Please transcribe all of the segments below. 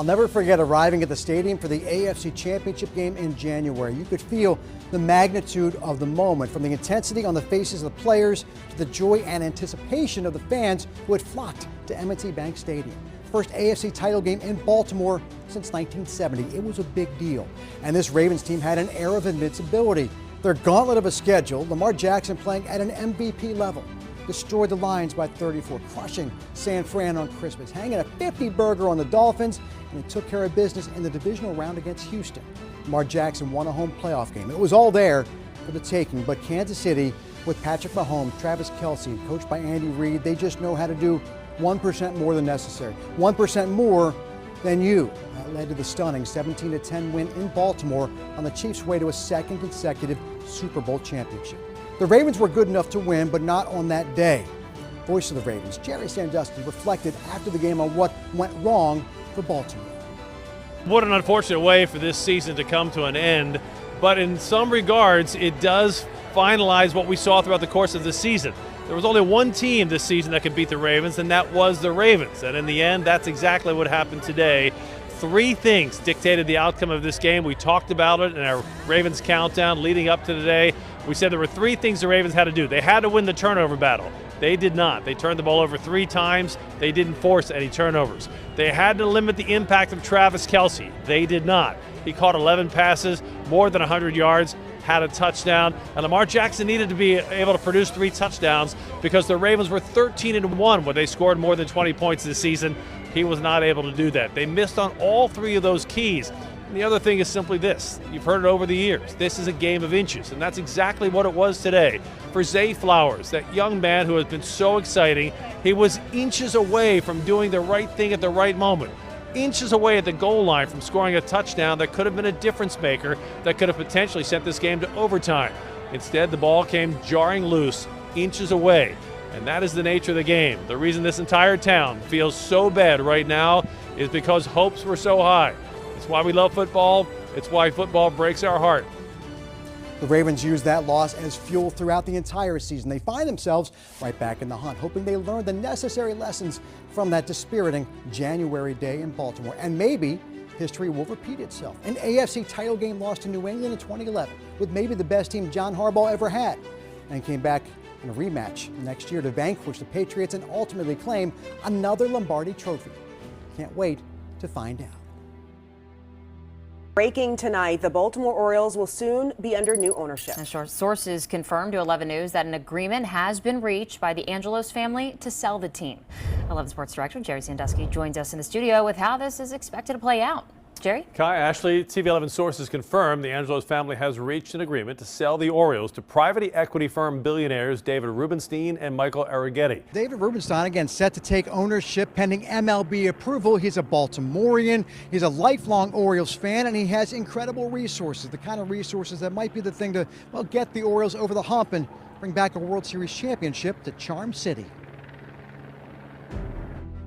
never forget arriving at the stadium for the AFC Championship game in January. You could feel the magnitude of the moment, from the intensity on the faces of the players to the joy and anticipation of the fans who had flocked to M&T Bank Stadium. First AFC title game in Baltimore since 1970. It was a big deal. And this Ravens team had an air of invincibility. Their gauntlet of a schedule, Lamar Jackson playing at an MVP level, destroyed the Lions by 34, crushing San Fran on Christmas, hanging a 50 burger on the Dolphins, and it took care of business in the divisional round against Houston. Lamar Jackson won a home playoff game. It was all there for the taking, but Kansas City, with Patrick Mahomes, Travis Kelce, coached by Andy Reid, they just know how to do 1% more than necessary, 1% more than you. That led to the stunning 17-10 win in Baltimore on the Chiefs' way to a second consecutive Super Bowl championship. The Ravens were good enough to win, but not on that day. Voice of the Ravens, Jerry Sandusky, reflected after the game on what went wrong for Baltimore. What an unfortunate way for this season to come to an end, but in some regards, it does finalize what we saw throughout the course of the season. There was only one team this season that could beat the Ravens, and that was the Ravens. And in the end, that's exactly what happened today. Three things dictated the outcome of this game. We talked about it in our Ravens countdown leading up to today. We said there were three things the Ravens had to do. They had to win the turnover battle. They did not. They turned the ball over 3 times. They didn't force any turnovers. They had to limit the impact of Travis Kelce. They did not. He caught 11 passes, more than 100 yards, had a touchdown, and Lamar Jackson needed to be able to produce 3 touchdowns because the Ravens were 13-1 when they scored more than 20 points this season. He was not able to do that. They missed on all 3 of those keys. And the other thing is simply this. You've heard it over the years. This is a game of inches, and that's exactly what it was today. For Zay Flowers, that young man who has been so exciting, he was inches away from doing the right thing at the right moment. Inches away at the goal line from scoring a touchdown that could have been a difference maker, that could have potentially sent this game to overtime. Instead, the ball came jarring loose, inches away. And that is the nature of the game. The reason this entire town feels so bad right now is because hopes were so high. It's why we love football. It's why football breaks our heart. The Ravens used that loss as fuel throughout the entire season. They find themselves right back in the hunt, hoping they learned the necessary lessons from that dispiriting January day in Baltimore. And maybe history will repeat itself. An AFC title game lost to New England in 2011 with maybe the best team John Harbaugh ever had, and came back in a rematch next year to vanquish the Patriots and ultimately claim another Lombardi trophy. Can't wait to find out. Breaking tonight, the Baltimore Orioles will soon be under new ownership. Sources confirmed to 11 News that an agreement has been reached by the Angelos family to sell the team. 11 Sports Director Jerry Sandusky joins us in the studio with how this is expected to play out. Jerry? Kai, Ashley, TV 11 sources confirm the Angelos family has reached an agreement to sell the Orioles to private equity firm billionaires David Rubenstein and Michael Arrighetti. David Rubenstein, again, set to take ownership pending MLB approval. He's a Baltimorean. He's a lifelong Orioles fan, and he has incredible resources, the kind of resources that might be the thing to, well, get the Orioles over the hump and bring back a World Series championship to Charm City.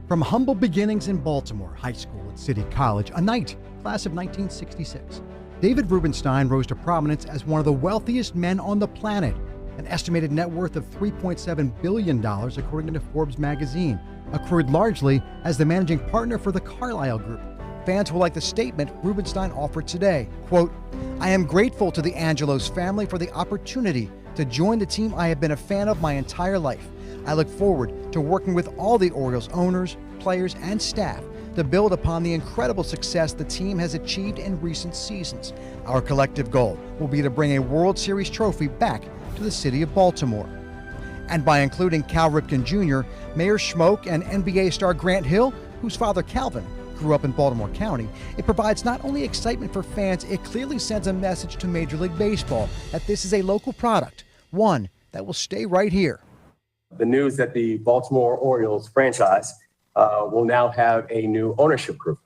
From humble beginnings in Baltimore High School and City College, a Knight, class of 1966, David Rubenstein rose to prominence as one of the wealthiest men on the planet, an estimated net worth of $3.7 billion according to Forbes magazine, accrued largely as the managing partner for the Carlyle Group. Fans will like the statement Rubenstein offered today, quote, "I am grateful to the Angelos family for the opportunity to join the team I have been a fan of my entire life. I look forward to working with all the Orioles owners, players, and staff to build upon the incredible success the team has achieved in recent seasons. Our collective goal will be to bring a World Series trophy back to the city of Baltimore." And by including Cal Ripken Jr., Mayor Schmoke, and NBA star Grant Hill, whose father Calvin grew up in Baltimore County, it provides not only excitement for fans, it clearly sends a message to Major League Baseball that this is a local product, one that will stay right here. The news that the Baltimore Orioles franchise will now have a new ownership group.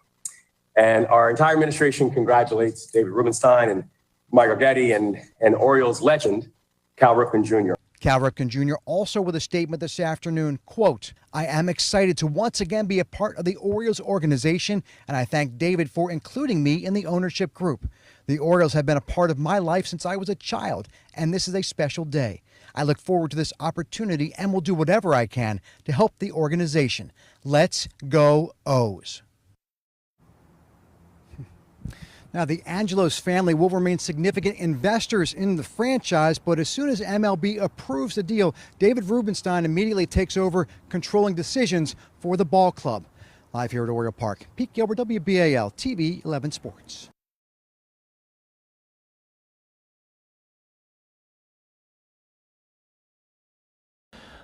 And our entire administration congratulates David Rubenstein and Mike Arrighetti and Orioles legend, Cal Ripken Jr. Cal Ripken Jr. also with a statement this afternoon, quote, "I am excited to once again be a part of the Orioles organization, and I thank David for including me in the ownership group. The Orioles have been a part of my life since I was a child, and this is a special day. I look forward to this opportunity and will do whatever I can to help the organization. Let's go O's." Now, the Angelos family will remain significant investors in the franchise, but as soon as MLB approves the deal, David Rubenstein immediately takes over controlling decisions for the ball club. Live here at Oriole Park, Pete Gilbert, WBAL TV 11 Sports.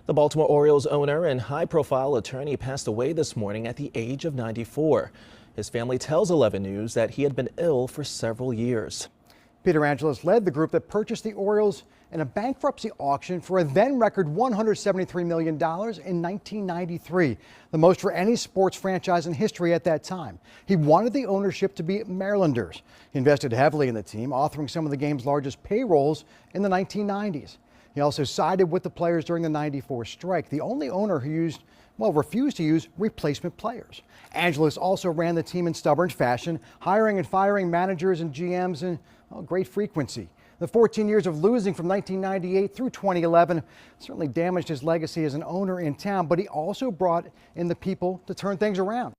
The Baltimore Orioles owner and high-profile attorney passed away this morning at the age of 94. His family tells 11 News that he had been ill for several years. Peter Angelos led the group that purchased the Orioles in a bankruptcy auction for a then-record $173 million in 1993, the most for any sports franchise in history at that time. He wanted the ownership to be Marylanders. He invested heavily in the team, authoring some of the game's largest payrolls in the 1990s. He also sided with the players during the '94 strike, the only owner who refused to use replacement players. Angelos also ran the team in stubborn fashion, hiring and firing managers and GMs in great frequency. The 14 years of losing from 1998 through 2011 certainly damaged his legacy as an owner in town, but he also brought in the people to turn things around.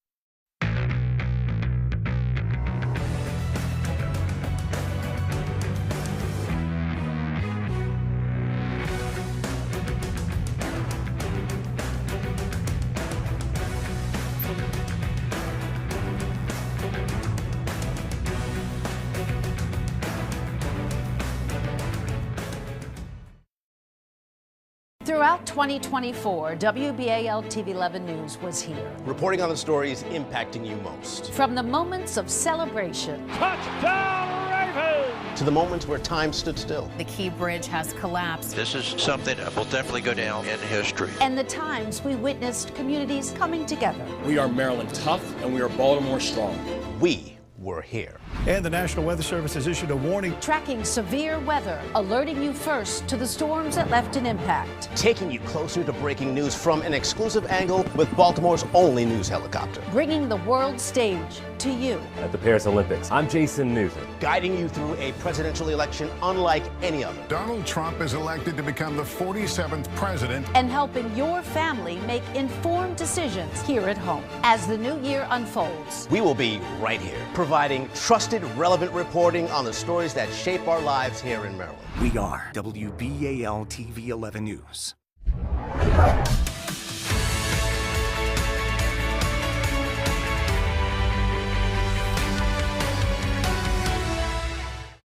Throughout 2024, WBAL TV 11 News was here. Reporting on the stories impacting you most. From the moments of celebration. Touchdown Ravens! To the moments where time stood still. The Key Bridge has collapsed. This is something that will definitely go down in history. And the times we witnessed communities coming together. We are Maryland tough and we are Baltimore strong. We were here. And the National Weather Service has issued a warning. Tracking severe weather, alerting you first to the storms that left an impact. Taking you closer to breaking news from an exclusive angle with Baltimore's only news helicopter. Bringing the world stage to you. At the Paris Olympics, I'm Jason Newton. Guiding you through a presidential election unlike any other. Donald Trump is elected to become the 47th president. And helping your family make informed decisions here at home. As the new year unfolds, we will be right here, providing trusted, relevant reporting on the stories that shape our lives here in Maryland. We are WBAL TV 11 News.